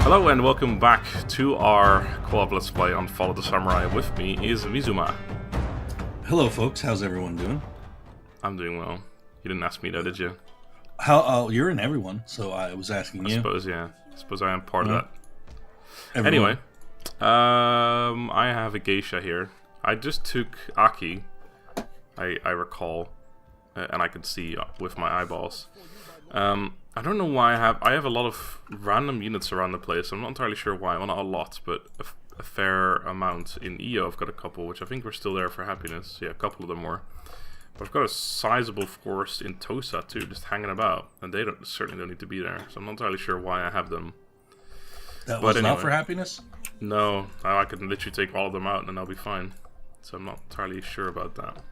Hello and welcome back to our co-op Let's Play on Follow the Samurai. With me is Mizuma. Hello folks, how's everyone doing? I'm doing well. You didn't ask me though, did you? You're in everyone, so I was asking you. I suppose, yeah. I suppose I am part of that. Everyone. Anyway, I have a geisha here. I just took Aki, I recall, and I can see with my eyeballs. I don't know why I have a lot of random units around the place. I'm not entirely sure why. Well, not a lot, but a fair amount. In EO, I've got a couple, which I think were still there for happiness. Yeah, a couple of them were. But I've got a sizable force in Tosa too, just hanging about, and they certainly don't need to be there. So I'm not entirely sure why I have them. That was not for happiness? No, I can literally take all of them out and I'll be fine. So I'm not entirely sure about that.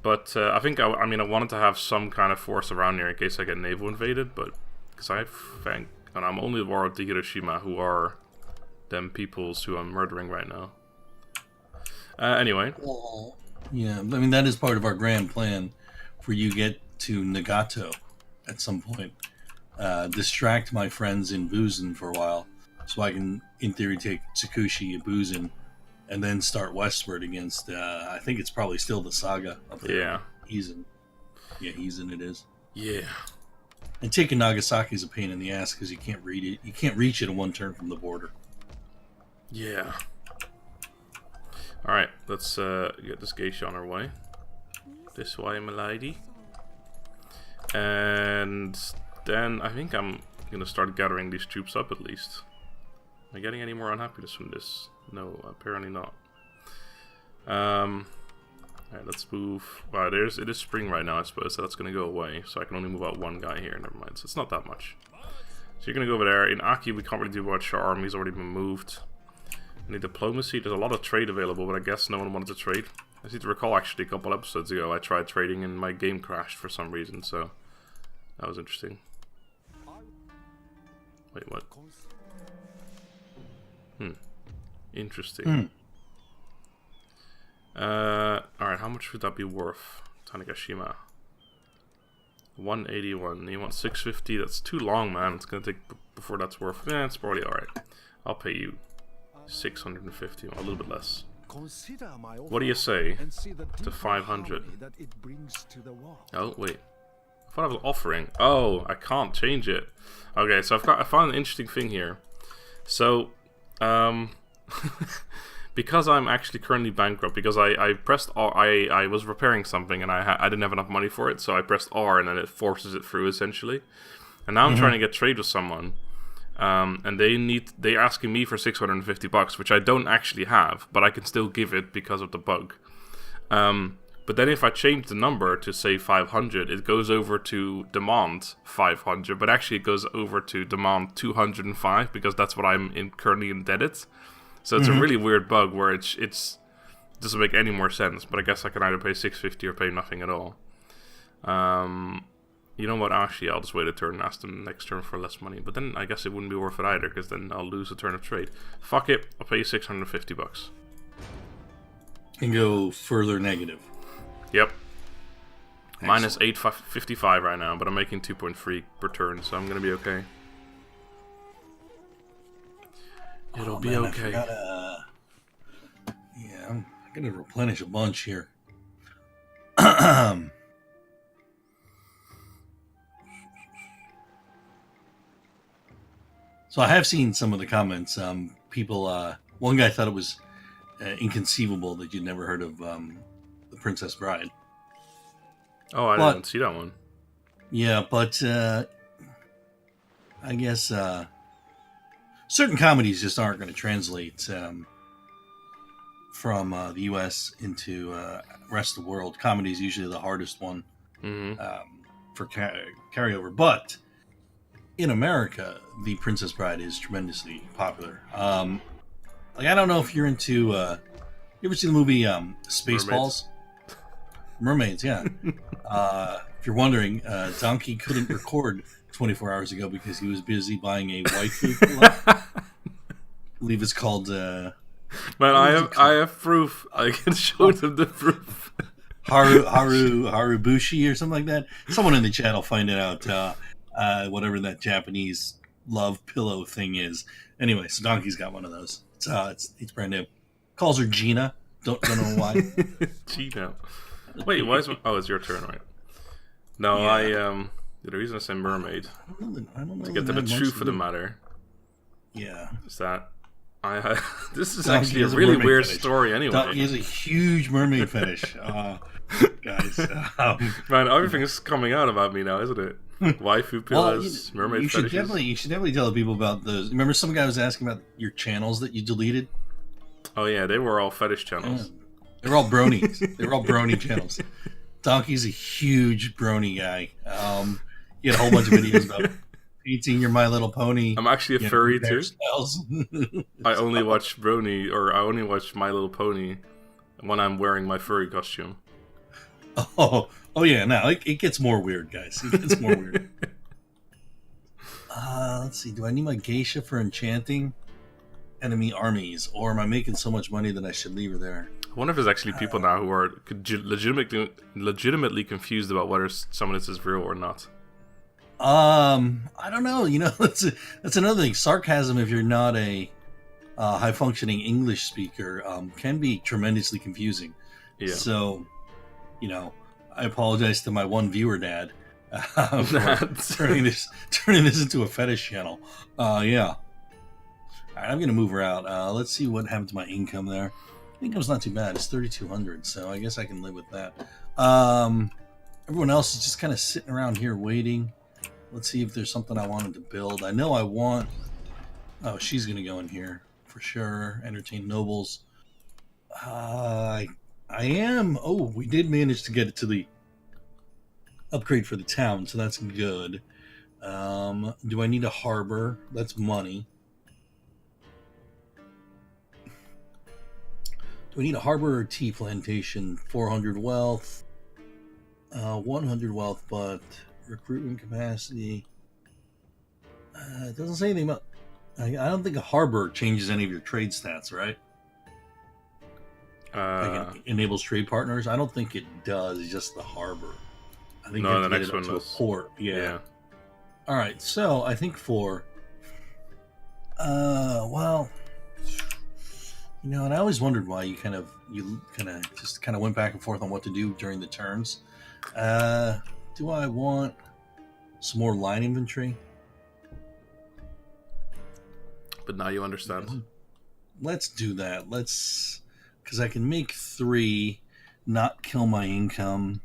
But I think, I wanted to have some kind of force around here in case I get naval invaded, but because I think, and I'm only war of the Hiroshima, who are them peoples who I'm murdering right now. Anyway. Yeah, I mean, that is part of our grand plan for you get to Nagato at some point. Distract my friends in Buzen for a while, so I can, in theory, take Tsukushi and Buzen, and then start westward against, I think it's probably still the Saga up there. Yeah. Hizen. Yeah, Hizen it is. Yeah. And taking Nagasaki is a pain in the ass because you can't read it. You can't reach it in one turn from the border. Yeah. Alright, let's get this geisha on our way. This way, milady. And then I think I'm gonna start gathering these troops up at least. Am I getting any more unhappiness from this? No, apparently not. Alright, let's move. Wow, it is spring right now, I suppose, so that's gonna go away. So I can only move out one guy here, never mind. So it's not that much. So you're gonna go over there. In Aki, we can't really do much. Our army's already been moved. We need diplomacy. There's a lot of trade available, but I guess no one wanted to trade. I seem to recall actually a couple episodes ago I tried trading and my game crashed for some reason, so that was interesting. Wait, what? Interesting. Alright, how much would that be worth? Tanegashima. 181. You want 650? That's too long, man. It's gonna take before that's worth. Yeah, it's probably alright. I'll pay you 650, a little bit less. What do you say to 500? Oh, wait. I thought I was offering. Oh, I can't change it. Okay, so I found an interesting thing here. So, because I'm actually currently bankrupt, because I pressed R, I was repairing something and I didn't have enough money for it, so I pressed R and then it forces it through essentially. And now I'm trying to get trade with someone, and they're asking me for $650, which I don't actually have, but I can still give it because of the bug. But then if I change the number to say 500, it goes over to demand 500, but actually it goes over to demand 205 because that's what I'm currently indebted. So it's a really weird bug where it doesn't make any more sense. But I guess I can either pay 650 or pay nothing at all. You know what? Actually, I'll just wait a turn and ask them next turn for less money. But then I guess it wouldn't be worth it either because then I'll lose a turn of trade. Fuck it, I'll pay you $650. And go further negative. Yep. Minus 855 right now, but I'm making 2.3 per turn, so I'm gonna be okay. It'll be okay. Yeah, I'm gonna replenish a bunch here. So I have seen some of the comments. People, one guy thought it was inconceivable that you'd never heard of The Princess Bride. Oh, I didn't see that one. Yeah, but I guess certain comedies just aren't going to translate from the U.S. into rest of the world. Comedy is usually the hardest one for carryover. But in America, The Princess Bride is tremendously popular. Like, I don't know if you're into... you ever see the movie Spaceballs? Mermaids, yeah. If you're wondering, Donkey couldn't record 24 hours ago because he was busy buying a waifu. I believe it's called... Man, I have proof. I can show them the proof. Harubushi or something like that. Someone in the chat will find it out. Whatever that Japanese love pillow thing is. Anyway, so Donkey's got one of those. It's brand new. Calls her Gina. Don't know why. Gina. Wait, why is it's your turn, right? No, yeah. The reason I say mermaid I don't know to get to the truth of the matter. Yeah, is that this is Donkey actually a really weird fetish. story. Anyway, Donkey has a huge mermaid fetish. Guys, man, everything's coming out about me now, isn't it? Waifu pillows, mermaid fetishes. You should definitely tell people about those. Remember, some guy was asking about your channels that you deleted. Oh yeah, they were all fetish channels. Yeah. They were all bronies. They were all brony channels. Donkey's a huge brony guy. He had a whole bunch of videos about painting your My Little Pony. I'm actually a furry too. I only So- watch brony, or I only watch My Little Pony when I'm wearing my furry costume. Oh yeah. Now it gets more weird, guys. It gets more weird. Let's see. Do I need my geisha for enchanting enemy armies, or am I making so much money that I should leave her there? I wonder if there's actually people now who are legitimately confused about whether some of this is real or not. I don't know. That's another thing. Sarcasm, if you're not a high functioning English speaker, can be tremendously confusing. Yeah. So, I apologize to my one viewer dad for turning this into a fetish channel. Yeah. All right, I'm gonna move her out. Let's see what happened to my income there. Income's not too bad. It's 3,200, so I guess I can live with that. Everyone else is just kind of sitting around here waiting. Let's see if there's something I wanted to build. I know I want... Oh, she's going to go in here for sure. Entertain nobles. I am... Oh, we did manage to get it to the upgrade for the town, so that's good. Do I need a harbor? That's money. Do we need a harbor or tea plantation? 400 wealth. 100 wealth, but... recruitment capacity. It doesn't say anything about... I don't think a harbor changes any of your trade stats, right? Like it enables trade partners. I don't think it does. It's just the harbor. I think no, you have the to get next it up one to was a port. Yeah. All right. So I think for... well... and I always wondered why you kind of just went back and forth on what to do during the turns. Do I want some more line infantry? But now you understand. Let's do that. Because I can make 3, not kill my income,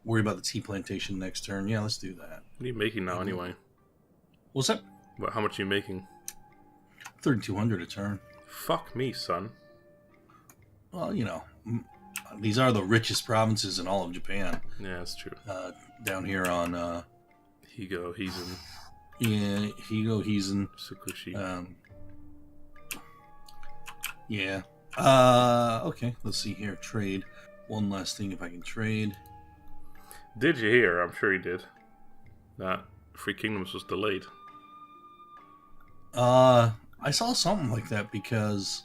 worry about the tea plantation next turn. Yeah, let's do that. What are you making now, anyway? What's that? How much are you making? 3,200 a turn. Fuck me, son. Well, these are the richest provinces in all of Japan. Yeah, that's true. Down here on Higo, Hizen. Yeah, Higo, Hizen. Tsukushi. Yeah. Okay, let's see here. Trade. One last thing if I can trade. Did you hear? I'm sure you did. That Free Kingdoms was delayed. I saw something like that because...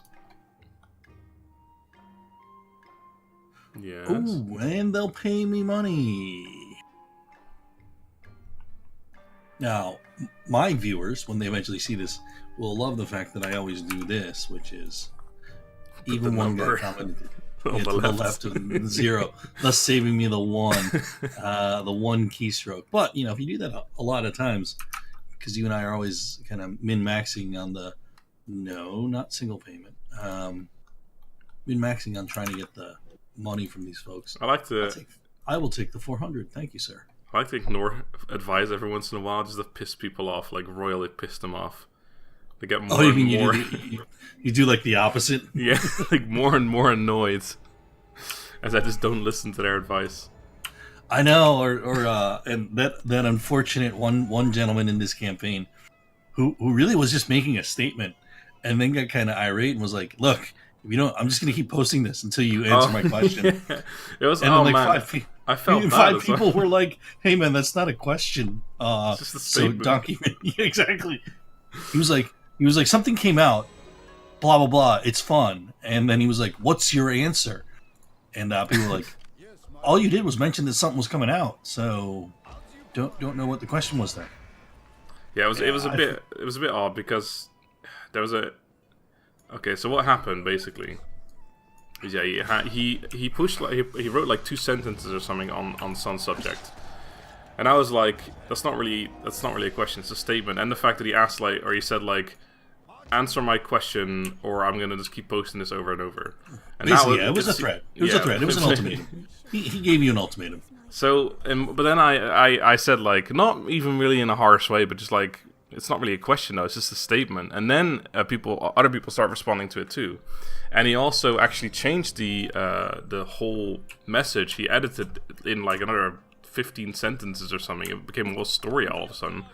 Yes. Ooh, and they'll pay me money. Now, my viewers, when they eventually see this, will love the fact that I always do this, which is even one guy commented to the left of the 0, thus saving me the one keystroke. But if you do that a lot of times, because you and I are always kind of min-maxing on the not single payment, min-maxing on trying to get the money from these folks. I will take the 400. Thank you, sir. I like to ignore advice every once in a while just to piss people off, like royally piss them off. They get more and more. You do like the opposite? Yeah, like more and more annoyed as I just don't listen to their advice. I know, and that unfortunate one gentleman in this campaign who really was just making a statement and then got kind of irate and was like, "Look, if you don't, I'm just going to keep posting this until you answer my question." Yeah. It was and I felt bad. 5 people were like, "Hey man, that's not a question." It's just a statement. So document. Yeah, exactly. He was like, something came out, blah blah blah. It's fun, and then he was like, "What's your answer?" And people were like, "All you did was mention that something was coming out, so don't know what the question was there." Yeah, it was a bit odd because there was a. Okay, so what happened basically? Is he pushed like he wrote like 2 sentences or something on some subject, and I was like, that's not really a question, it's a statement. And the fact that he asked like, or he said like, answer my question or I'm gonna just keep posting this over and over. And basically, it was a threat. It was a threat. It was an ultimatum. He gave you an ultimatum. So, but then I said like, not even really in a harsh way, but just like, it's not really a question though, it's just a statement. And then other people start responding to it too. And he also actually changed the whole message. He edited in like another 15 sentences or something. It became a whole story all of a sudden.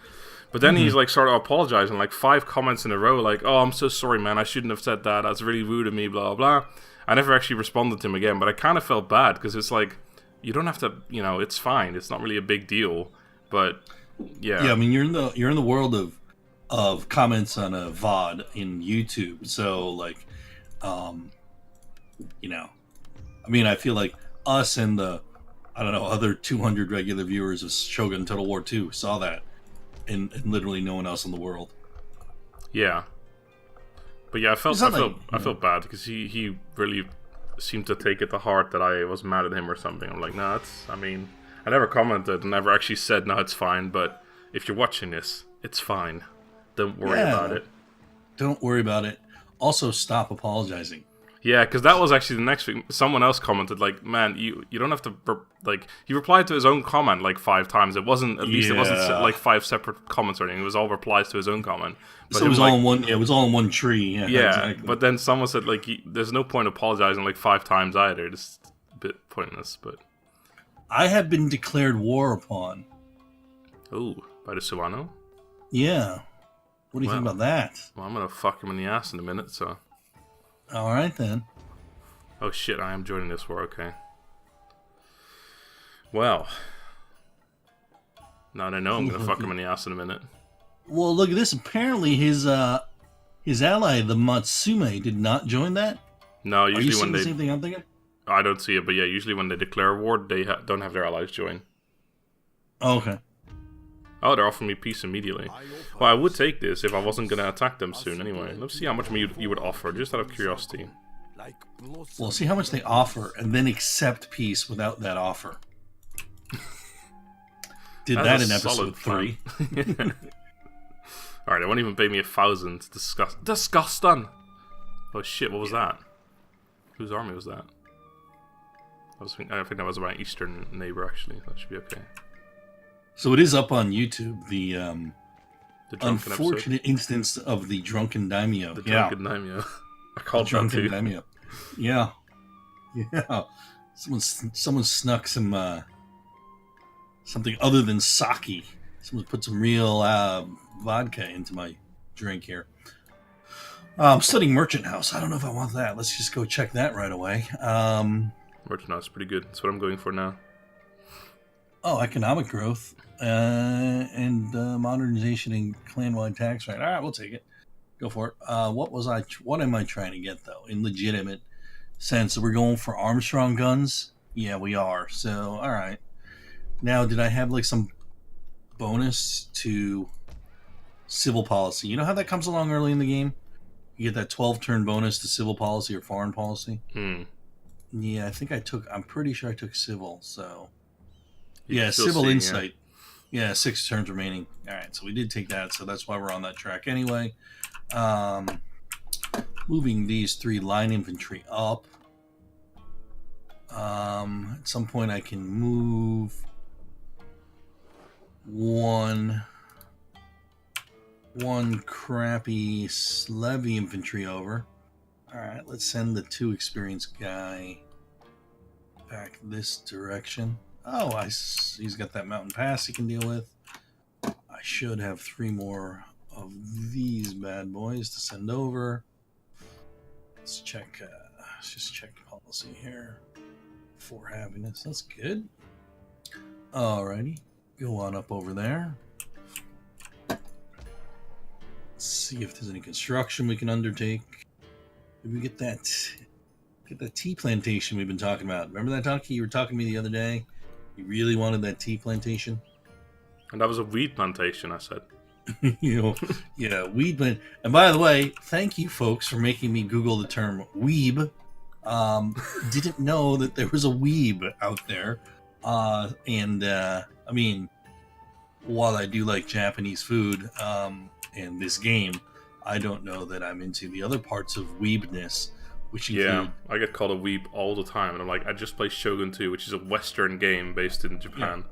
But then he's like started apologizing, like 5 comments in a row, like, oh, I'm so sorry, man, I shouldn't have said that. That's really rude of me, blah, blah, blah. I never actually responded to him again, but I kind of felt bad because it's like, you don't have to, it's fine. It's not really a big deal, but yeah. Yeah, I mean, you're in the world of comments on a VOD in YouTube, so like, I mean, I feel like us and the, I don't know, other 200 regular viewers of Shogun Total War 2 saw that, and literally no one else in the world. Yeah, but yeah, I felt bad because he really seemed to take it to heart that I was mad at him or something. I'm like, nah, I never commented and never actually said, no, it's fine, but if you're watching this, it's fine. Don't worry about it. Don't worry about it. Also, stop apologizing. Yeah, because that was actually the next thing. Someone else commented, like, man, you don't have to, like, he replied to his own comment, like, 5 times. It wasn't, at least it wasn't, like, 5 separate comments or anything. It was all replies to his own comment. But so it was all in one, it was all in one tree. Yeah, exactly. But then someone said, like, there's no point apologizing, like, 5 times either. It's a bit pointless, but... I have been declared war upon. Oh, by the Suwano? Yeah. What do you think about that? Well, I'm gonna fuck him in the ass in a minute, so... All right, then. Oh, shit, I am joining this war, okay. Well. Now they know I'm gonna fuck him in the ass in a minute. Well, look at this. Apparently his ally, the Matsume, did not join that? No, usually Are you seeing when the same thing I'm thinking? I don't see it, but yeah, usually when they declare a war, they don't have their allies join. Oh, okay. Oh, they're offering me peace immediately. Well, I would take this if I wasn't going to attack them soon anyway. Let's see how much you would offer, just out of curiosity. Well, see how much they offer, and then accept peace without that offer. Did that in episode 3. Alright, they won't even pay me 1,000. Disgusting! Oh shit, what was that? Whose army was that? I think that was my eastern neighbor, actually. That should be okay. So it is up on YouTube, the unfortunate episode. Instance of the drunken daimyo. The drunken daimyo. I called drunken daimyo. Yeah. Yeah. Someone snuck some something other than sake. Someone put some real vodka into my drink here. I'm studying Merchant House. I don't know if I want that. Let's just go check that right away. Merchant House is pretty good. That's what I'm going for now. Oh, economic growth and modernization and clan-wide tax rate. All right, we'll take it. Go for it. What am I trying to get though? In legitimate sense, we're going for Armstrong guns. Yeah, we are. So, all right. Now, did I have like some bonus to civil policy? You know how that comes along early in the game? You get that 12-turn bonus to civil policy or foreign policy. Yeah, I'm pretty sure I took civil. So. Yeah, civil insight. Yeah, 6 turns remaining. All right, so we did take that, so that's why we're on that track anyway. Moving these 3 line infantry up. At some point I can move one crappy levy infantry over. All right, let's send the 2 experienced guy back this direction. Oh, he's got that mountain pass he can deal with. I should have 3 more of these bad boys to send over. Let's check. Let's just check policy here. 4 happiness. That's good. Alrighty, go on up over there. Let's see if there's any construction we can undertake. Did we get that tea plantation we've been talking about? Remember that, Donkey? You were talking to me the other day. You really wanted that tea plantation? And that was a wheat plantation, I said. you know, yeah, weeb. And by the way, thank you folks for making me Google the term weeb. Didn't know that there was a weeb out there. I mean, while I do like Japanese food and this game, I don't know that I'm into the other parts of weebness, which include... I get called a weeb all the time, and I'm like, I just play Shogun 2, which is a Western game based in Japan.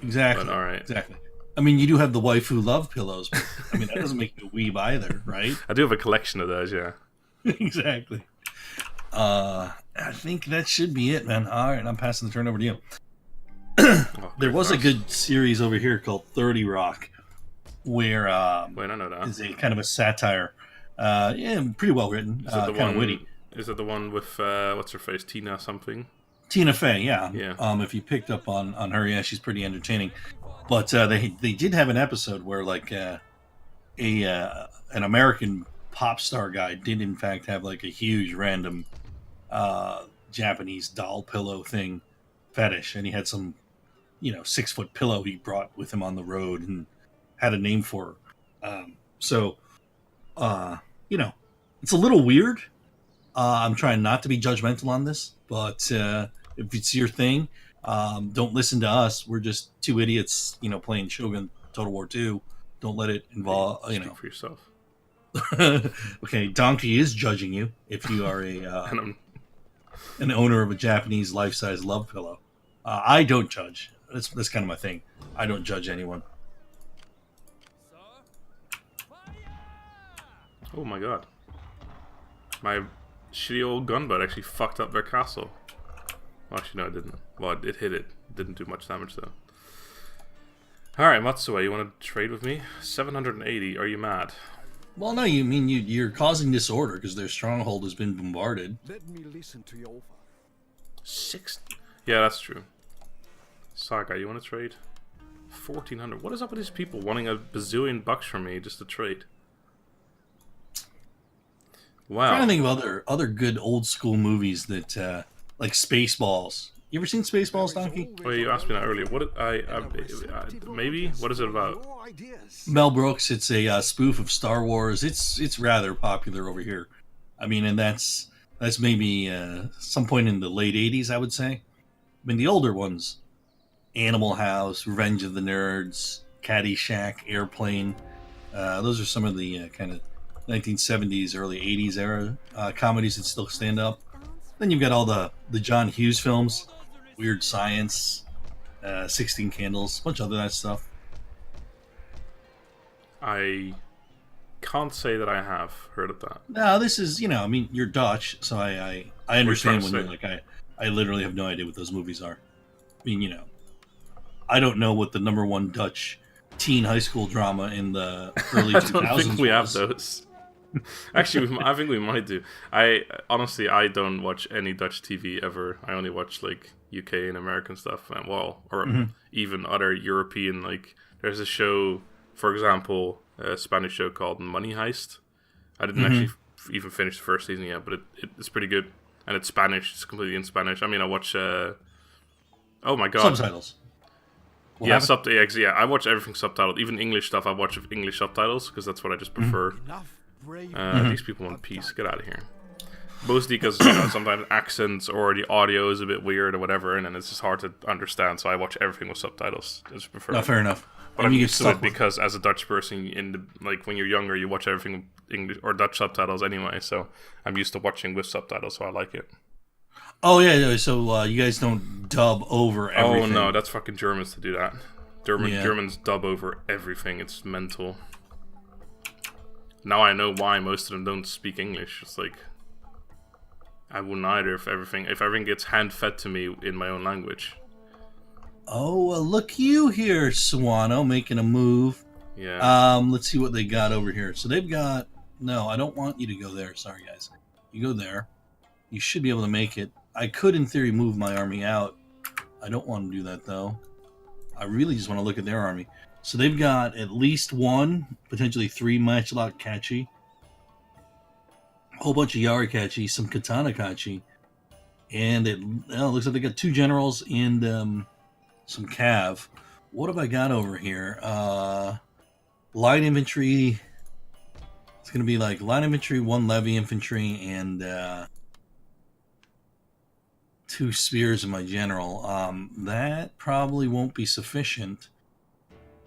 Yeah, exactly. But, all right. Exactly. I mean, you do have the waifu love pillows, but I mean, that doesn't make you a weeb either, right? I do have a collection of those, yeah. Exactly. I think that should be it, man. All right, I'm passing the turn over to you. There was a good series over here called 30 Rock, where wait, I know that. is a kind of a satire. Yeah, pretty well written, kind of witty. Is it the one with what's her face, Tina something? Tina Fey, yeah. Yeah. If you picked up on her, yeah, she's pretty entertaining. But they did have an episode where like an American pop star guy did in fact have like a huge random Japanese doll pillow thing fetish, and he had some 6-foot pillow he brought with him on the road and had a name for her. It's a little weird. I'm trying not to be judgmental on this, but if it's your thing, don't listen to us. We're just two idiots, playing Shogun Total War 2. Don't let it involve, Speak for yourself. Okay, Donkey is judging you if you are an owner of a Japanese life-size love pillow. I don't judge. That's kind of my thing. I don't judge anyone. Oh my god. My shitty old gunboat actually fucked up their castle. Well, actually, no, it didn't. Well, it hit it. It didn't do much damage, though. Alright, Matsue, you want to trade with me? 780. Are you mad? Well, no, you're causing disorder because their stronghold has been bombarded. Let me listen to your offer. 6? Yeah, that's true. Saga, you want to trade? 1400. What is up with these people wanting a bazillion bucks from me just to trade? Wow. I'm trying to think of other good old school movies that like Spaceballs. You ever seen Spaceballs, Donkey? Oh, you asked me that earlier. What maybe? What is it about? Mel Brooks. It's a spoof of Star Wars. It's rather popular over here. I mean, and that's maybe some point in the late '80s, I would say. I mean, the older ones: Animal House, Revenge of the Nerds, Caddyshack, Airplane. Those are some of the kind of 1970s, early 80s era comedies that still stand up. Then you've got all the John Hughes films, Weird Science, 16 Candles, a bunch of other that stuff. I can't say that I have heard of that. No, this is, I mean, you're Dutch, so I understand when you're like, I literally have no idea what those movies are. I mean, I don't know what the number one Dutch teen high school drama in the early 2000s I don't think we have was. those. Actually, I think we might do. I don't watch any Dutch TV ever. I only watch like UK and American stuff, even other European. Like, there's a show, for example, a Spanish show called Money Heist. I didn't actually even finish the first season yet, but it's pretty good, and it's Spanish. It's completely in Spanish. I mean, I watch. Oh my god, subtitles. Yeah, I watch everything subtitled. Even English stuff, I watch with English subtitles because that's what I just prefer. These people want peace. Get out of here. Mostly because sometimes accents or the audio is a bit weird or whatever, and then it's just hard to understand. So I watch everything with subtitles. I just prefer. No, fair enough. But I'm used to it because as a Dutch person, when you're younger, you watch everything with English or Dutch subtitles anyway. So I'm used to watching with subtitles, so I like it. Oh yeah, so you guys don't dub over everything? Oh no, that's fucking Germans to do that. Germans dub over everything. It's mental. Now I know why most of them don't speak English. It's like, I wouldn't either if everything gets hand-fed to me in my own language. Oh, well, look you here, Suwano, making a move. Yeah. Let's see what they got over here. So they've got... No, I don't want you to go there. Sorry, guys. You go there. You should be able to make it. I could, in theory, move my army out. I don't want to do that, though. I really just want to look at their army. So they've got at least 1, potentially 3 Matchlock Kachi, a whole bunch of Yarikachi, some Katana Kachi, and it looks like they got 2 generals and some Cav. What have I got over here? line infantry. It's going to be like line infantry, 1 levy infantry, and 2 spears in my general. That probably won't be sufficient.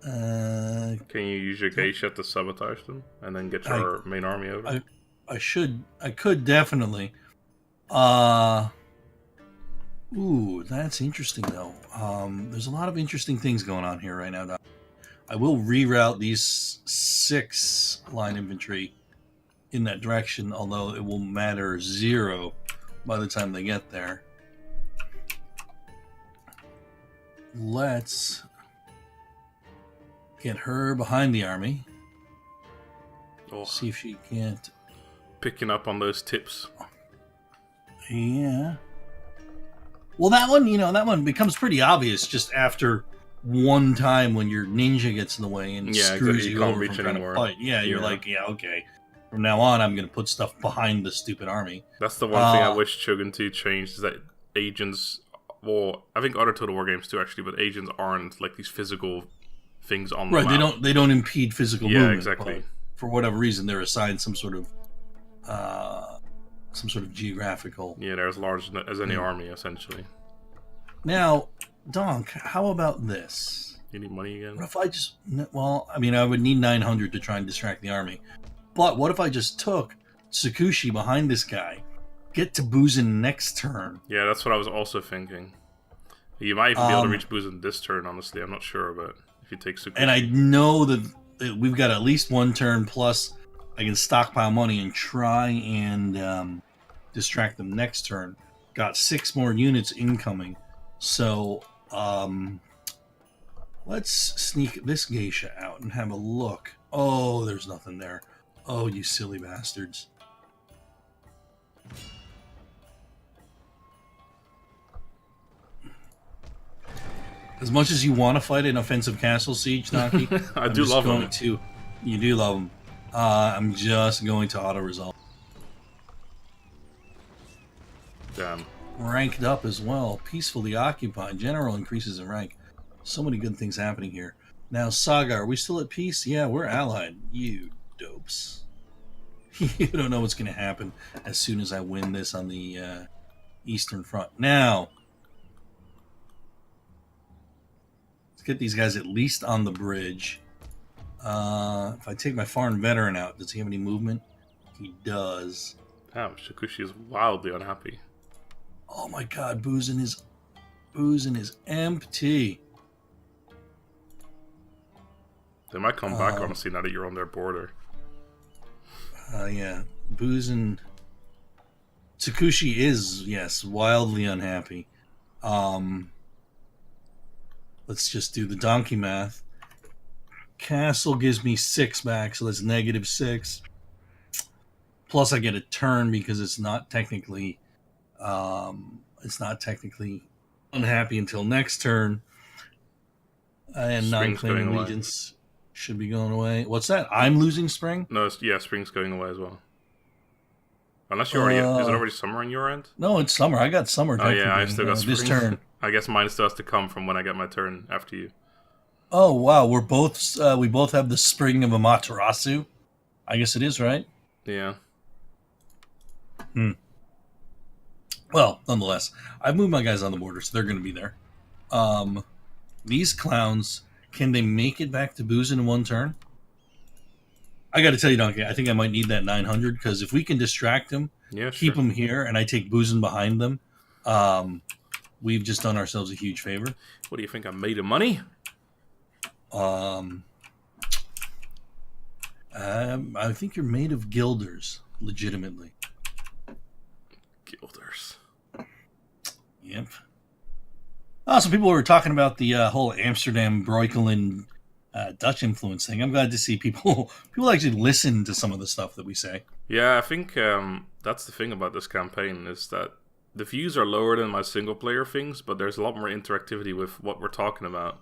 Can you use your geisha to sabotage them and then get your main army over? I could definitely. Ooh, that's interesting though. There's a lot of interesting things going on here right now, Doc. I will reroute these 6 line infantry in that direction, although it will matter 0 by the time they get there. Let's get her behind the army. Oh, see if she can't... Picking up on those tips. Yeah. Well, that one becomes pretty obvious just after one time when your ninja gets in the way and screws you over from trying to fight. Yeah, you're like, yeah, okay. From now on, I'm going to put stuff behind the stupid army. That's the one thing I wish Shogun 2 changed, is that agents, well, I think other Total War games too, actually, but agents aren't like these physical things on the map. Right, they don't impede physical movement. Yeah, exactly. But for whatever reason, they're assigned some sort of geographical... Yeah, they're as large as any army, essentially. Now, Donk, how about this? You need money again? What if I just... Well, I mean, I would need 900 to try and distract the army. But what if I just took Tsukushi behind this guy, get to Buzen next turn? Yeah, that's what I was also thinking. You might even be able to reach Buzen this turn, honestly. I'm not sure, but if you take Tsukushi... And I know that we've got at least one turn, plus I can stockpile money and try and distract them next turn. Got 6 more units incoming. So, let's sneak this geisha out and have a look. Oh, there's nothing there. Oh, you silly bastards. As much as you want to fight an offensive castle siege, Naki, I do love them. You do love them. I'm just going to auto-resolve. Damn. Ranked up as well. Peacefully occupied. General increases in rank. So many good things happening here. Now, Saga, are we still at peace? Yeah, we're allied. You dopes. You don't know what's going to happen as soon as I win this on the Eastern Front. Now, let's get these guys at least on the bridge. If I take my foreign veteran out, does he have any movement? He does. Damn, Tsukushi is wildly unhappy. Oh my god, Buzen is empty. They might come back, honestly, now that you're on their border. Yeah. Buzen... Tsukushi is, yes, wildly unhappy. Let's just do the donkey math. Castle gives me 6 back, so that's -6. Plus I get a turn because it's not technically unhappy until next turn. And non-claiming regions should be going away. What's that? I'm losing spring? No, spring's going away as well. Unless you're already... is it already summer on your end? No, it's summer. I got summer. Oh yeah, I still got spring. This turn. I guess mine still has to come from when I get my turn after you. Oh wow, we both have the spring of Amaterasu. I guess it is, right? Yeah. Well, nonetheless, I've moved my guys on the border, so they're going to be there. These clowns, can they make it back to Buzen in one turn? I got to tell you, Donkey, I think I might need that 900, because if we can distract them, keep them here, and I take Buzen behind them, we've just done ourselves a huge favor. What do you think? I'm made of money? I think you're made of guilders, legitimately. Guilders. Yep. Oh, some people were talking about the whole Amsterdam Breukelen Dutch influence thing. I'm glad to see people actually listen to some of the stuff that we say. Yeah, I think that's the thing about this campaign, is that the views are lower than my single-player things, but there's a lot more interactivity with what we're talking about.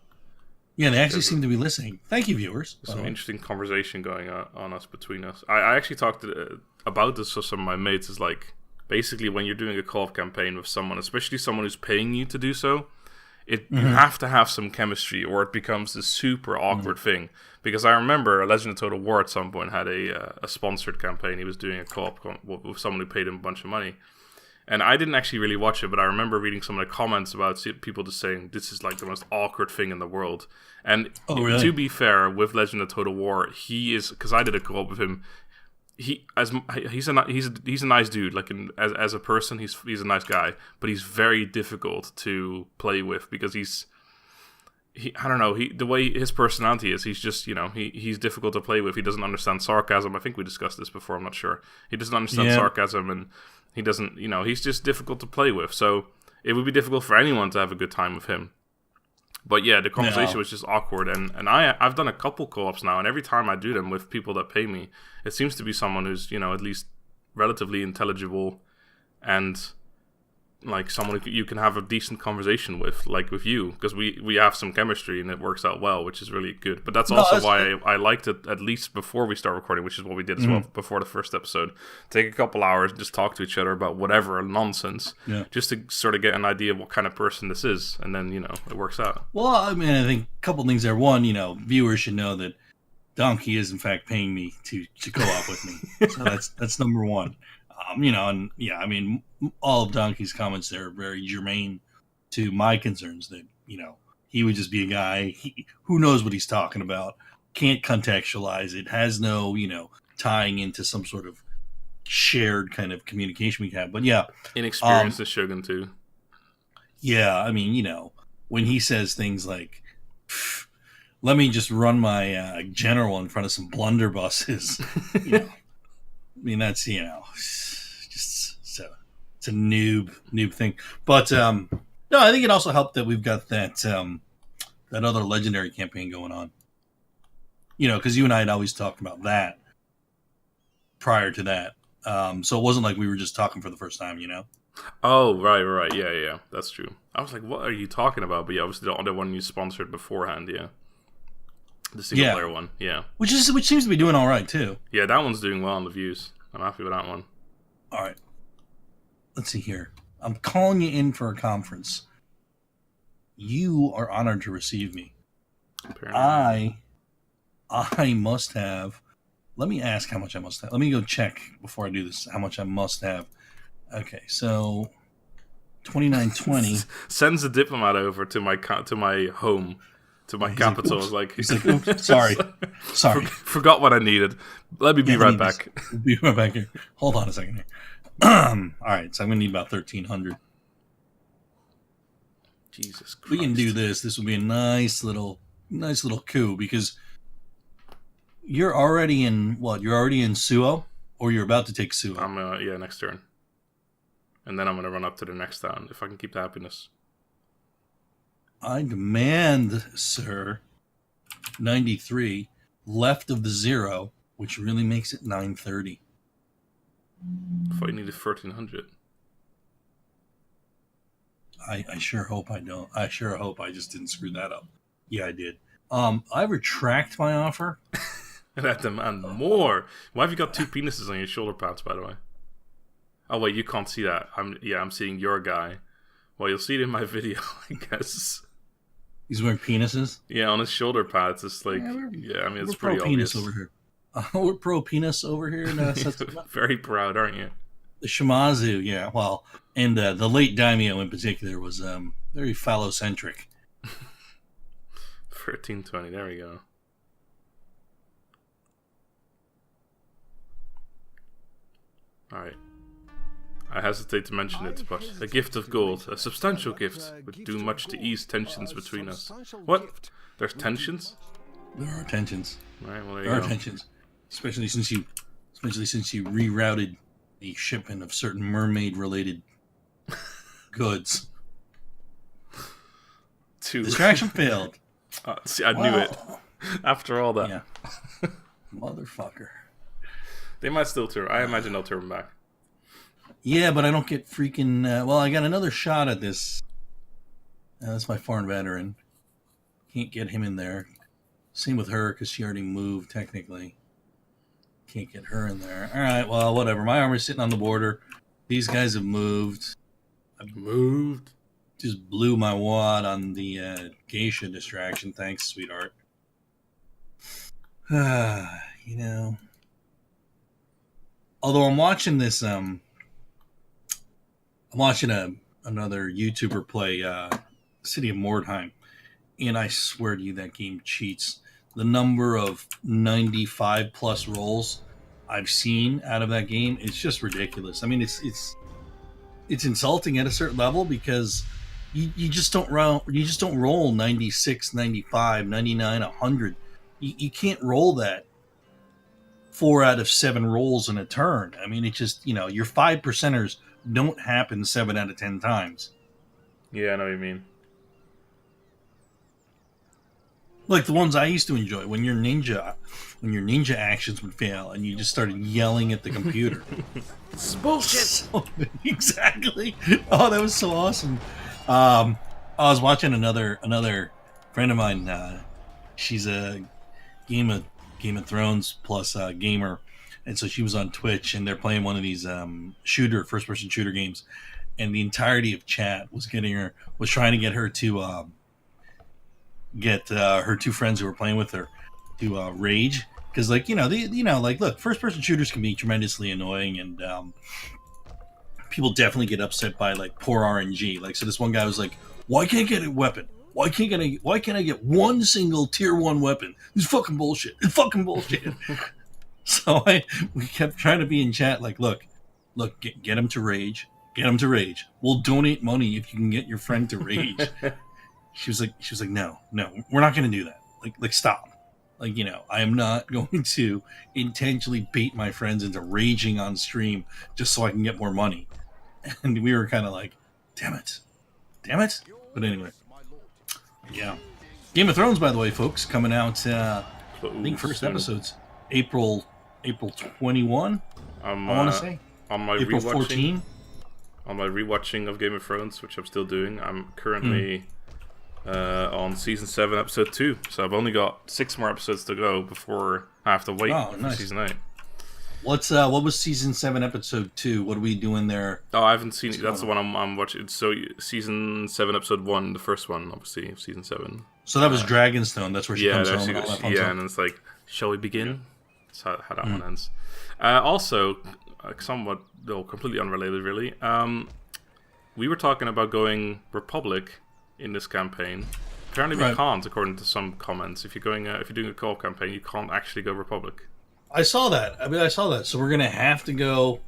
Yeah, they actually seem to be listening. Thank you, viewers. There's some interesting conversation going on between us. I actually talked about this with some of my mates. Is like, basically when you're doing a co-op campaign with someone, especially someone who's paying you to do so, you have to have some chemistry, or it becomes this super awkward thing. Because I remember Legend of Total War at some point had a sponsored campaign. He was doing a co-op with someone who paid him a bunch of money. And I didn't actually really watch it, but I remember reading some of the comments about people just saying, this is like the most awkward thing in the world. And to be fair, with Legend of Total War, he is, because I did a co-op with him, he's a nice dude. Like as a person, he's a nice guy, but he's very difficult to play with because I don't know, the way his personality is, he's just, he's difficult to play with. He doesn't understand sarcasm. I think we discussed this before, I'm not sure. He doesn't understand sarcasm, and he doesn't, he's just difficult to play with. So it would be difficult for anyone to have a good time with him. But yeah, the conversation was just awkward. And I've done a couple co-ops now, and every time I do them with people that pay me, it seems to be someone who's, at least relatively intelligible and like someone who you can have a decent conversation with, like with you, because we have some chemistry and it works out well, which is really good. But that's why I liked it, at least before we start recording, which is what we did as well before the first episode. Take a couple hours and just talk to each other about whatever nonsense, just to sort of get an idea of what kind of person this is, and then it works out. Well, I mean, I think a couple things there. One, viewers should know that Donkey is in fact paying me to co-op with me, so that's number one. I mean, all of Donkey's comments there are very germane to my concerns. That he would just be a guy who knows what he's talking about, can't contextualize it, has no tying into some sort of shared kind of communication we have. But inexperienced as Shogun too. Yeah, I mean, when he says things like, "Let me just run my general in front of some blunderbusses," I mean, that's it's a noob thing. But no, I think it also helped that we've got that other legendary campaign going on. Because you and I had always talked about that prior to that. So it wasn't like we were just talking for the first time, Oh, right. Yeah. That's true. I was like, what are you talking about? But yeah, obviously the other one you sponsored beforehand, yeah. The single player one, yeah. Which seems to be doing all right, too. Yeah, that one's doing well on the views. I'm happy with that one. All right. Let's see here. I'm calling you in for a conference. You are honored to receive me. Apparently. I must have... Let me ask how much I must have. Let me go check before I do this how much I must have. Okay, so... 2920. Sends a diplomat over to my home. To my capital. He's like, oops, sorry. Forgot what I needed. Let me be right back. Be right back here. Hold on a second here. All right, so I'm going to need about 1,300. Jesus Christ. We can do this. This will be a nice little coup, because you're already in what? You're already in Suo? Or you're about to take Suo? I'm, next turn. And then I'm going to run up to the next town, if I can keep the happiness. I demand, sir, 93 left of the 0, which really makes it 930. I thought you needed 1,300. I sure hope I don't. I sure hope I just didn't screw that up. Yeah, I did. I retract my offer. And I demand more. Why have you got two penises on your shoulder pads, by the way? Oh wait, you can't see that. I'm seeing your guy. Well, you'll see it in my video, I guess. He's wearing penises? Yeah, on his shoulder pads. It's like, it's pretty obvious. Penis over here. We're pro penis over here. Very proud, aren't you? The Shimazu, yeah. Well, and the late daimyo in particular was very phallocentric. 1320, there we go. Alright. I hesitate to mention it, but a gift of gold, a substantial gift, would do much to ease tensions between us. What? There's tensions? There are tensions. Right, well, there are tensions. Especially since you rerouted the shipment of certain mermaid-related goods. Distraction failed. See, I knew it. After all that. Yeah. Motherfucker. They might still turn. I imagine they'll turn back. Yeah, but I don't get freaking... I got another shot at this. That's my foreign veteran. Can't get him in there. Same with her, because she already moved, technically. Can't get her in there. All right, well, whatever. My armor's sitting on the border. These guys have moved. Moved? just blew my wad on the geisha distraction. Thanks, sweetheart. You know. Although I'm watching this, I'm watching another YouTuber play City of Mordheim, and I swear to you, that game cheats. The number of 95 plus rolls I've seen out of that game is just ridiculous. I mean, it's insulting at a certain level because you just don't roll 96, 95, 99, 100. You can't roll that 4 out of 7 rolls in a turn. I mean, it just, your 5%ers don't happen 7 out of 10 times. Yeah, I know what you mean. Like the ones I used to enjoy when your ninja actions would fail and you just started yelling at the computer. It's bullshit. Exactly. Oh, that was so awesome. I was watching another friend of mine. She's a Game of Thrones plus gamer, and so she was on Twitch, and they're playing one of these first person shooter games, and the entirety of chat was trying to get her to get her 2 friends who were playing with her to rage, because look, first person shooters can be tremendously annoying, and people definitely get upset by like poor RNG. Like, so this one guy was like, "Why can't I get a weapon? Why can't I get one single tier 1 weapon? It's fucking bullshit. It's fucking bullshit." So we kept trying to be in chat like, look, get him to rage. Get him to rage. We'll donate money if you can get your friend to rage. She was like, no, we're not going to do that. Like, stop. Like, I am not going to intentionally bait my friends into raging on stream just so I can get more money. And we were kind of like, damn it. But anyway, yeah. Game of Thrones, by the way, folks, coming out. I think first episode's April 21. I want to say on my April rewatching, 14. On my rewatching of Game of Thrones, which I'm still doing. I'm currently on season 7, episode 2. So I've only got 6 more episodes to go before I have to wait for season 8. What was season 7, episode 2? What are we doing there? Oh, I haven't seen it. That's the one I'm watching. So season 7, episode 1, the first one, obviously, season 7. So that was Dragonstone. That's where she comes home. And it's like, shall we begin? That's how that one ends. Also, somewhat, though completely unrelated, really. We were talking about going Republic in this campaign. Apparently, we can't, according to some comments. If you're doing a co-op campaign, you can't actually go Republic. I saw that. So we're gonna have to go.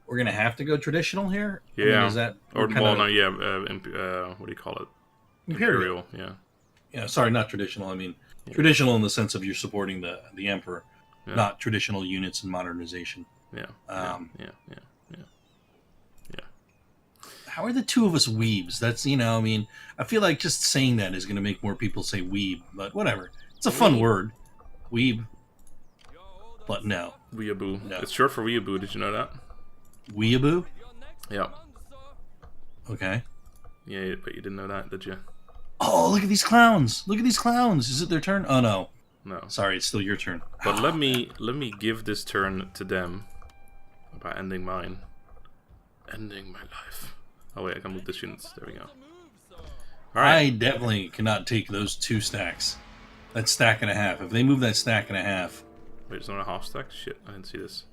We're gonna have to go traditional here. Yeah. I mean, is that what do you call it? Imperial. Yeah. Yeah. Sorry, not traditional. I mean traditional in the sense of you're supporting the Emperor, not traditional units and modernization. Yeah. How are the 2 of us weebs? That's I mean, I feel like just saying that is going to make more people say weeb, but whatever. It's a fun word, weeb. But no. Weeaboo. No. It's short for weeaboo. Did you know that? Weeaboo? Yeah. Okay. Yeah, but you didn't know that, did you? Oh, look at these clowns! Is it their turn? Oh no. No. Sorry, it's still your turn. But let me give this turn to them by ending mine. Ending my life. Oh wait, I can move this units. There we go. Alright. I definitely cannot take those 2 stacks. That stack and a half. If they move that stack and a half. Wait, there's not a half stack? Shit, I didn't see this.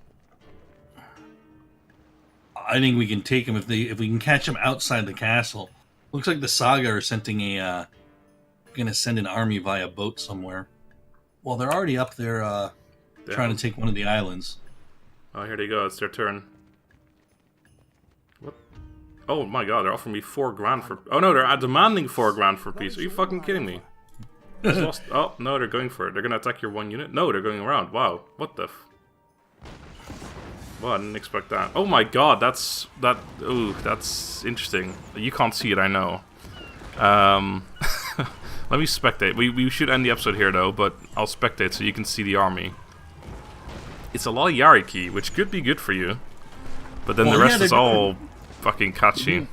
I think we can take them if we can catch them outside the castle. Looks like the Saga are gonna send an army via boat somewhere. Well, they're already up there trying to take one of the islands. Oh, here they go. It's their turn. What? Oh my god, they're offering me $4,000 for... Oh no, they're demanding $4,000 for peace. Are you fucking kidding me? Lost... Oh, no, they're going for it. They're gonna attack your 1 unit? No, they're going around. Wow. What the Well, I didn't expect that. Oh my god, that's interesting. You can't see it, I know. Let me spectate. We should end the episode here, though, but I'll spectate so you can see the army. It's a lot of Yariki, which could be good for you. But then the rest is all fucking catchy.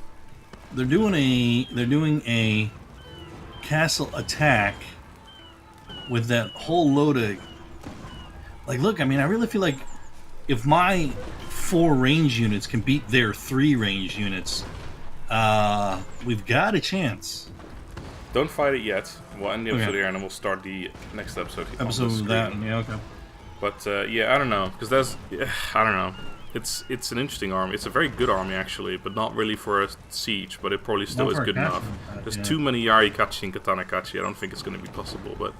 They're doing a castle attack with that whole load of... Like, look, I mean, I really feel like if my 4 range units can beat their 3 range units, We've got a chance. Don't fight it yet. We'll end the episode Okay. here, and then we'll start the next episode. on the Episode of that. screen. Yeah, okay. But yeah, I don't know, because there's, I don't know. It's an interesting army. It's a very good army actually, but not really for a siege. But it probably still Not is for a good enough. captain, There's yeah. too many Yarikachi and Katanakachi. I don't think it's going to be possible, but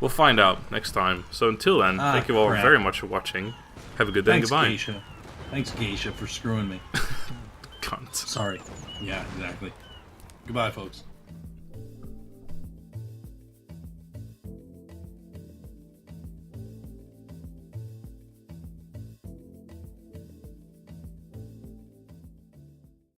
we'll find out next time. So until then, thank you all crap. very much for watching. Have a good day. Thanks, Goodbye. Geisha. Thanks, Geisha, for screwing me. Cunt. Sorry. Yeah, exactly. Goodbye, folks.